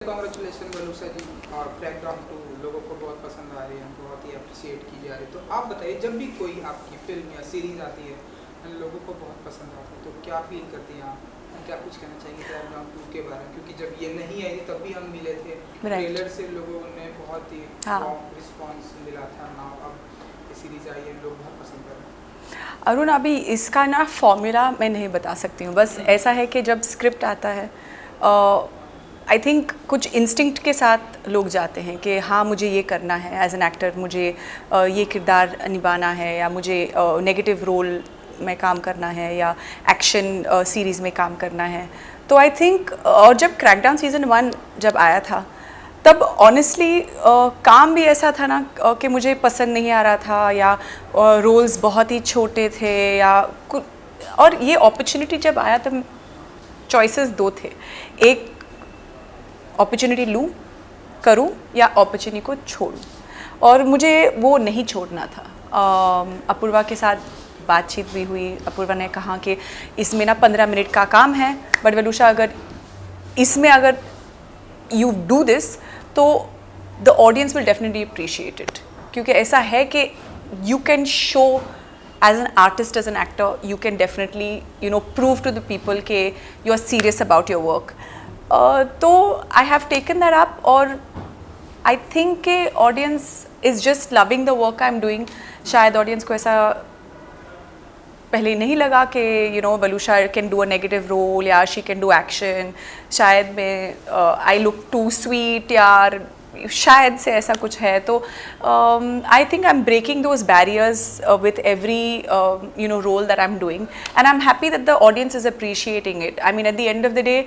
Congratulation वलूसा जी और crackdown 2 लोगों को बहुत पसंद आ रही है, बहुत ही अप्रिशिएट की जा रही है। तो आप बताइए, जब भी कोई आपकी फिल्म या सीरीज़ आती है लोगों को बहुत पसंद आता है, तो क्या फील करती हैं आप? क्या कुछ कहना चाहिए क्रैकडाउन 2 के बारे में? क्योंकि जब ये नहीं आई तब भी हम मिले थे, ट्रेलर से लोगों ने बहुत ही रिस्पॉन्स मिला था। ना अब ये सीरीज़ आई है, लोग बहुत पसंद कर रहे हैं। अरुण, अभी इसका ना फॉर्मूला मैं नहीं बता सकती हूँ। बस ऐसा है कि जब स्क्रिप्ट आता है आई थिंक कुछ इंस्टिंक्ट के साथ लोग जाते हैं कि हाँ मुझे ये करना है एज एन एक्टर, मुझे ये किरदार निभाना है, या मुझे नेगेटिव रोल में काम करना है, या एक्शन सीरीज़ में काम करना है। तो आई थिंक और जब क्रैकडाउन सीज़न 1 जब आया था तब ऑनेस्टली काम भी ऐसा था ना कि मुझे पसंद नहीं आ रहा था, या रोल्स बहुत ही छोटे थे, या और ये अपॉर्चुनिटी जब आया तब चॉइसेस दो थे, एक अपॉर्चुनिटी लूँ करूँ या अपॉर्चुनिटी को छोड़ूँ, और मुझे वो नहीं छोड़ना था। अपूर्वा के साथ बातचीत भी हुई। अपूर्वा ने कहा कि इसमें ना 15 मिनट का काम है, बट वलूसा अगर इसमें अगर यू डू दिस तो the audience will definitely appreciate it, क्योंकि ऐसा है कि you can show as an artist, as an actor, you can definitely prove to the people कि you are serious about your work. तो I have taken that up, और I think के audience is just loving the work I am doing. शायद audience को ऐसा पहले नहीं लगा कि Valusha can do a negative role या शी कैन डू एक्शन, शायद मैं आई लुक टू स्वीट, यार शायद से ऐसा कुछ है। तो I think I am breaking those barriers with every role that I am doing, and I am happy that the audience is appreciating it. I mean at the end of the day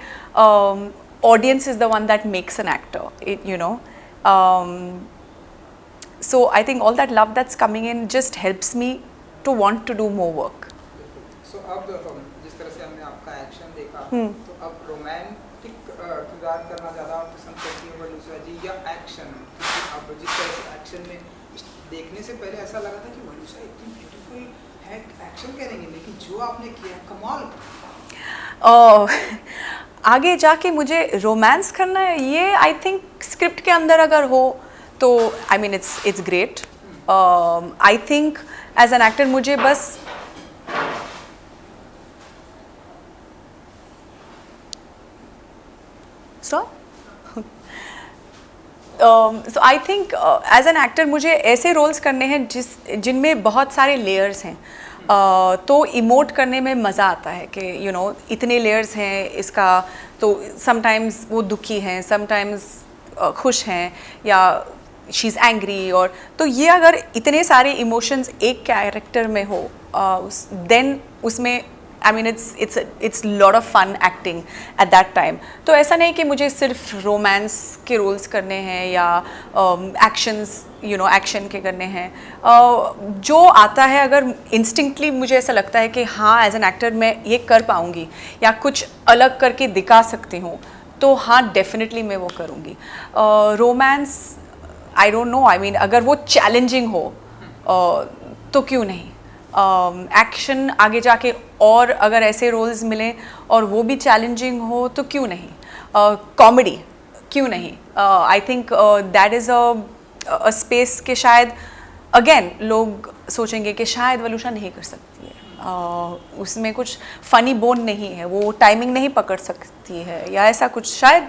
audience is the one that makes an actor, so I think all that love that's coming in just helps me to want to do more work. So अब जिस तरह से हमने आपका action देखा, तो अब romantic किरदार करना ज़्यादा पसंद करती है वलूसा जी या एक्शन? क्योंकि अब जिस तरह से एक्शन में देखने से पहले ऐसा लगा था कि वलूसा इतनी ब्यूटीफुल है, एक्शन करेंगे, लेकिन जो आपने किया कमाल। आगे जाके मुझे रोमांस करना है, ये आई थिंक स्क्रिप्ट के अंदर अगर हो तो I mean it's great. I think as an actor मुझे बस so I think as an actor मुझे ऐसे रोल्स करने हैं जिनमें बहुत सारे लेयर्स हैं। तो इमोट करने में मज़ा आता है कि इतने लेयर्स हैं इसका। तो समटाइम्स वो दुखी हैं, समटाइम्स खुश हैं, या शी इज़ एंग्री, और तो ये अगर इतने सारे इमोशंस एक कैरेक्टर में हो देन उसमें I mean it's lot of fun acting at that time. तो ऐसा नहीं कि मुझे सिर्फ रोमांस के रोल्स करने हैं या एक्शंस एक्शन के करने हैं। जो आता है, अगर इंस्टिंक्टली मुझे ऐसा लगता है कि हाँ एज एन एक्टर मैं ये कर पाऊँगी या कुछ अलग करके दिखा सकती हूँ, तो हाँ डेफिनेटली मैं वो करूँगी। Romance I don't know, I mean अगर वो चैलेंजिंग हो तो क्यों नहीं। एक्शन आगे जाके और अगर ऐसे रोल्स मिलें और वो भी चैलेंजिंग हो तो क्यों नहीं। कॉमेडी क्यों नहीं। I think that is a space के शायद अगेन लोग सोचेंगे कि शायद वलूसा नहीं कर सकती है, उसमें कुछ फ़नी बोन नहीं है, वो टाइमिंग नहीं पकड़ सकती है, या ऐसा कुछ शायद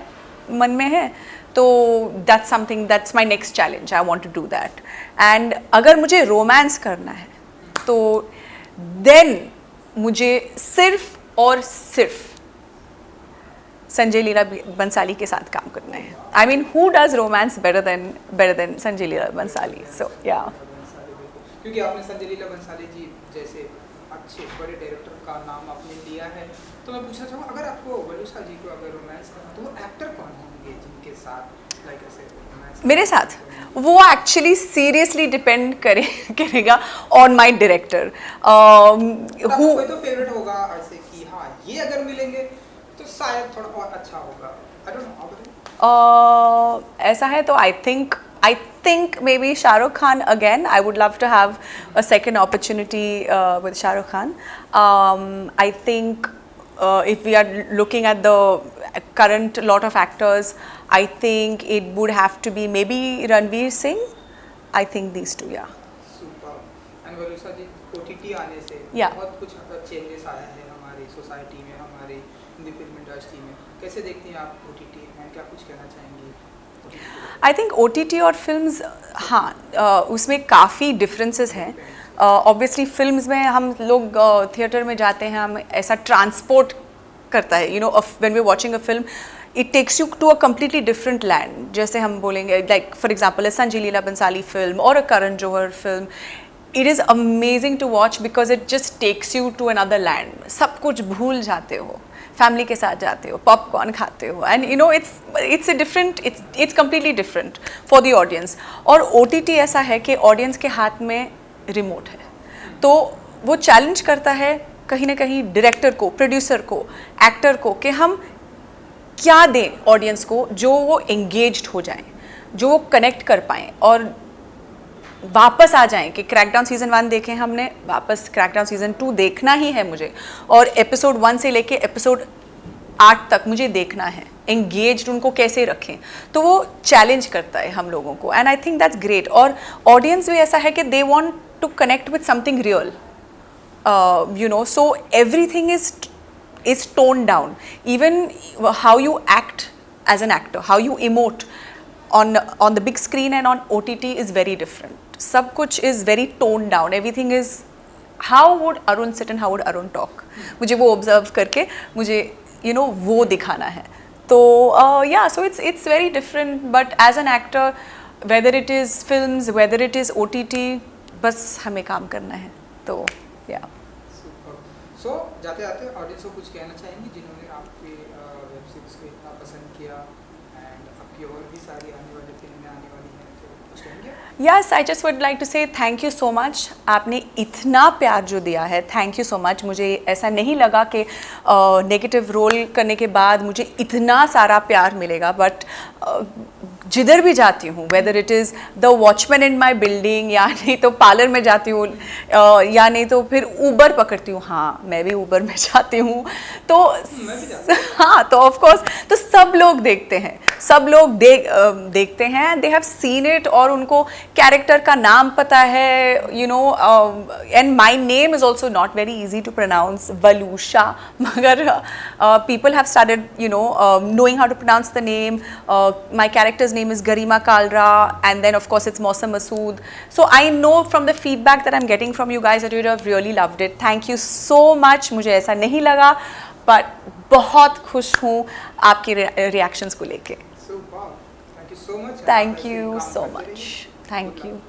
मन में है। तो that's something, that's my next challenge, I want to do that. And अगर मुझे रोमांस करना है तो देन मुझे सिर्फ और सिर्फ संजय लीला बंसाली के साथ काम करना है। I mean who does romance better than Sanjay Leela Bhansali. So yeah क्योंकि आपने संजय लीला बंसाली जी जैसे अच्छे बड़े डायरेक्टर का नाम आपने लिया है, तो मैं पूछना चाहूँगा अगर आपको वलूसा जी को अगर रोमांस करना तो वो एक्टर कौन होंगे जिनके साथ लाइक ऐसे रोमांस मेरे साथ? वो एक्चुअली सीरियसली डिपेंड करेगा ऑन माई डायरेक्टर। कोई तो फेवरेट होगा ऐसे कि हाँ ये अगर मिलेंगे तो शायद थोड़ा और अच्छा होगा। आई डोंट नो, ऐसा है तो आई think maybe Shah Rukh Khan again. I would love to have a second opportunity with Shah Rukh Khan. I think if we are looking at the current lot of actors, I think it would have to be maybe Ranveer Singh. I think these two, yeah. Super. And Varusha ji, OTT आने से Yeah. बहुत कुछ changes आया है हमारी society में, हमारी Hindi film industry में। कैसे देखती हैं आप ओटीटी में, क्या कुछ कहना चाहेंगी OTT पे? आई थिंक OTT और फिल्म्स, हाँ, उसमें काफ़ी डिफरेंसेस हैं। ऑब्वियसली फिल्म्स में हम लोग थिएटर में जाते हैं, हम ऐसा ट्रांसपोर्ट करता है, you know, when we are watching a film it takes you to a completely different land. जैसे हम बोलेंगे like for example Sanjay Leela Bhansali film और a Karan Johar film, it is amazing to watch because it just takes you to another land. सब कुछ भूल जाते हो, family के साथ जाते हो, पॉपकॉर्न खाते हो, and you know it's a different, it's completely different for the audience. और OTT ऐसा है कि ऑडियंस के हाथ में रिमोट है, तो वो चैलेंज करता है कहीं ना कहीं डायरेक्टर को, प्रोड्यूसर को, एक्टर को, कि हम क्या दें ऑडियंस को जो वो एंगेज्ड हो जाएं, जो वो कनेक्ट कर पाएँ और वापस आ जाएं कि क्रैकडाउन सीज़न 1 देखें हमने, वापस क्रैकडाउन सीज़न 2 देखना ही है मुझे, और एपिसोड 1 से लेके एपिसोड 8 तक मुझे देखना है। एंगेज्ड उनको कैसे रखें, तो वो चैलेंज करता है हम लोगों को, and I think that's great. और ऑडियंस भी ऐसा है कि they want to connect with something real, you know, so everything is toned down. Even how you act as an actor, how you emote on the big screen and on OTT is very different. सब कुछ is very toned down. Everything is how would Arun sit and how would Arun talk. मुझे वो observe करके मुझे you know वो दिखाना है। तो yeah, so it's very different. But as an actor, whether it is films, whether it is OTT, बस हमें काम करना है। तो yeah. सो जाते जाते ऑडियंस को कुछ कहना चाहेंगे जिन्होंने आपके वेब सीरीज को इतना पसंद किया, एंड आपकी और भी सारी आने वाली फिल्में आने वाली हैं, तो कुछ कहेंगे? Yes, I just would like to say thank you so much. आपने इतना प्यार जो दिया है, थैंक यू सो मच। मुझे ऐसा नहीं लगा कि नेगेटिव रोल करने के बाद मुझे इतना सारा प्यार मिलेगा, बट जिधर भी जाती हूँ, whether it is the watchman in my building, या नहीं तो पार्लर में जाती हूँ, या नहीं तो फिर ऊबर पकड़ती हूँ, हाँ मैं भी ऊबर में जाती हूँ, तो हाँ, तो ऑफ कोर्स तो सब लोग देखते हैं, सब लोग देखते हैं, दे हैव सीन इट, और उनको कैरेक्टर का नाम पता है, you know, and my name is also not very easy to pronounce, Valusha, मगर people have started, you know, knowing how to pronounce the name. My character's name is Garima Kalra, and then of course it's Mausam Masood. So I know from the feedback that I'm getting from you guys that you have really loved it. Thank you so much. मुझे ऐसा नहीं लगा, but बहुत खुश हूँ आपके reactions को लेके. So wow, thank you so much. Thank you so much. Thank you.